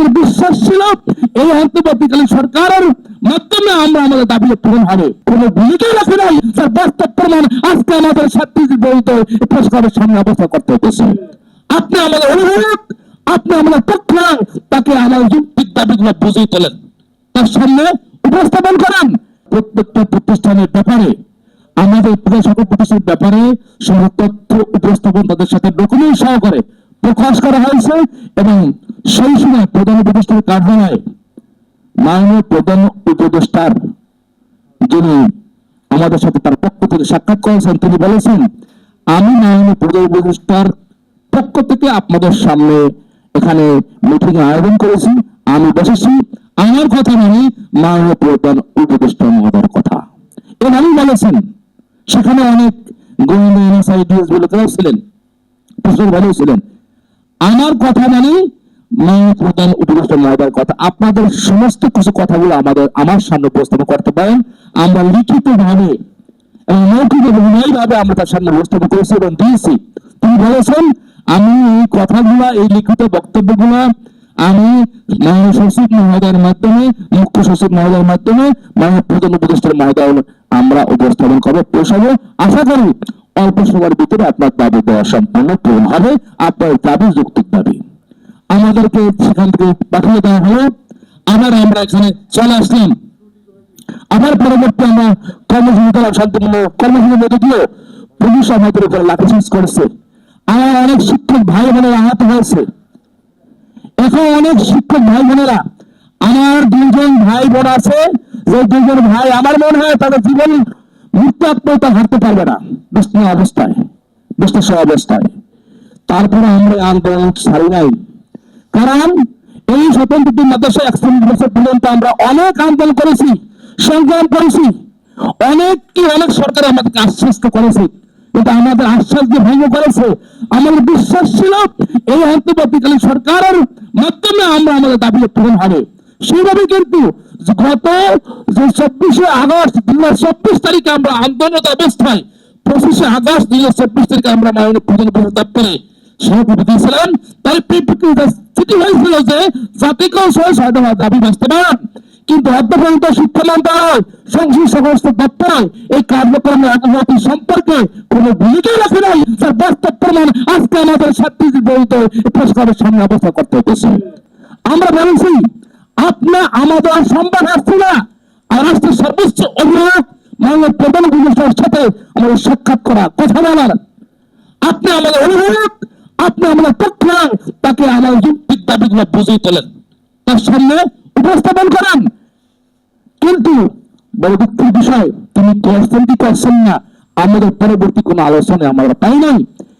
আমাদের বিশ্বাস ছিল এই অন্তর্বর্তীকালীন সরকারের মাধ্যমে আমরা আমাদের দাবি পূরণ হবে। কোনো ভূমিকাই রাখে নাই, তার বাস্তব প্রমাণ আজকে আমাদের ছাত্রীদের বলতে প্রশ্নের সামনে অবস্থা করতে হতেছে। আপনি আমাদের অভিভাবক, আপনি আমাদের পক্ষ, তাকে আমাদের যৌক্তিক দাবিগুলো বুঝিয়ে তোলেন, তার সামনে উপস্থাপন করেন। প্রত্যেকটা প্রতিষ্ঠানের ব্যাপারে, আমাদের সকল প্রতিষ্ঠানের ব্যাপারে সব তথ্য উপস্থাপন তাদের সাথে ডকুমেন্ট সহকারে প্রকাশ করা হয়েছে এবং সেই সময় প্রধান উপদেষ্টার কার্যালয়ে মাননীয় প্রধান উপদেষ্টার যিনি আমাদের সাথে তার পক্ষ থেকে সাক্ষাৎ করেছেন, তিনি বলেছেন আমি মাননীয় প্রধান উপদেষ্টার পক্ষ থেকে আপনাদের সামনে এখানে মিটিং আয়োজন করেছি, আমি বসেছি, আমার কথা মানে মাননীয় প্রধান উপদেষ্টা মহোদয়ের কথা এভাবেই বলেছেন। সেখানে অনেক গোয়েন্দা এনএসআই বলে ছিলেন, ভালো ছিলেন। আমার কথা মানে মাননীয় প্রধান উপদেষ্টা মহোদয়ের কথা। আপনাদের সমস্ত কিছু কথাগুলো আমার সামনে উপস্থাপন করতে পারেন। আমরা লিখিত ভাবে এবং মৌখিক এবং ভাবে আমরা তার সামনে উপস্থাপন করেছি এবং দিয়েছি। তিনি বলেছেন আমি এই কথাগুলা, এই লিখিত বক্তব্যগুলা আমি মাননীয় সচিব মহোদয়ের মাধ্যমে, মুখ্য সচিব মহোদয়ের মাধ্যমে মাননীয় প্রধান উপদেষ্টার মহোদয় আমরা উপস্থাপন করবো, পোষাবো। আশা করি অল্প সময়ের ভিতরে আপনার দাবি দেওয়া সম্পূর্ণ পূরণ হবে। আপনার দাবি যৌক্তিক দাবি। আমাদেরকে সেখান থেকে পাঠিয়ে দেওয়া হলো, আবার আমরা এখানে চলে আসলাম। আবার পরবর্তী আমরা কর্মসূচি শান্তিপূর্ণ কর্মসূচির মধ্যে দিয়ে পুলিশ আমাদের উপরে লাঠিচার্জ করেছে। আমার অনেক শিক্ষক ভাই বোনেরা আহত হয়েছে। এখন অনেক শিক্ষক ভাই বোনেরা, আমার দুজন ভাই বোন আছে, যে দুজন ভাই আমার মনে হয় তাদের জীবন মৃত্যু আত্মহত্যা হারতে পারবে না বিষ্ণু অবস্থায়, বিষ্ণু অবস্থায়। তারপরে আমরা আন্দোলন ছাড়ি নাই, কারণ এই স্বতন্ত্র মাদ্রাসা 41 বছর পর্যন্ত আমরা অনেক আন্দোলন করেছি, সংগ্রাম করেছি, অনেক সরকার আমাদেরকে আশ্বস্ত করেছে, কিন্তু আমাদের আশ্বাস দিয়ে ভঙ্গ করেছে। আমাদের বিশ্বাস ছিল এই অন্তর্বর্তীকালীন সরকারের মাধ্যমে আমরা আমাদের দাবি পূরণ হবে। সেইভাবে কিন্তু গত যে 24শে আগস্ট 2024 তারিখে আমরা আন্দোলনরত অবস্থায় 25শে আগস্ট 2024 তারিখে আমরা মাননীয় প্রধান উপদেষ্টা দপ্তরে সভাপতি দিয়েছিলাম। তার পরিপ্রেক্ষিতে স্থিতি হয়েছিল যে জাতিকেও দাবি বাস্তবায়ন, কিন্তু অধ্যপন্ত শিক্ষা মন্ত্রণালয়, সংসদ সমস্ত দপ্তর এই কার্যক্রমের অগ্রগতি সম্পর্কে কোন ভূমিকাই রাখে নাই, তার বাস্তব প্রমাণ আজকে আমাদের ছাত্রীদের বলতে প্রশ্নের সামনে অবস্থা করতে হতেছে। আমরা বলেছি আপনার আমাদের সম্ভব আসছে না, আর রাষ্ট্রের সর্বোচ্চ অভিভাবক মাননীয় প্রধান উপদেষ্টার সাথে আমাদের সাক্ষাৎ করা, কথা বলার। আপনি আমাদের অভিভাবক, আপনি আমাদের পক্ষ, তাকে আমাদের যৌক্তিক দাবিগুলো বুঝিয়ে তোলেন, তার সামনে উপস্থাপন করেন। কিন্তু বড় দুঃখের বিষয় তিনি করছেন কি করছেন না, আমাদের পরবর্তী কোনো আলোচনায় আমরা পাই নাই।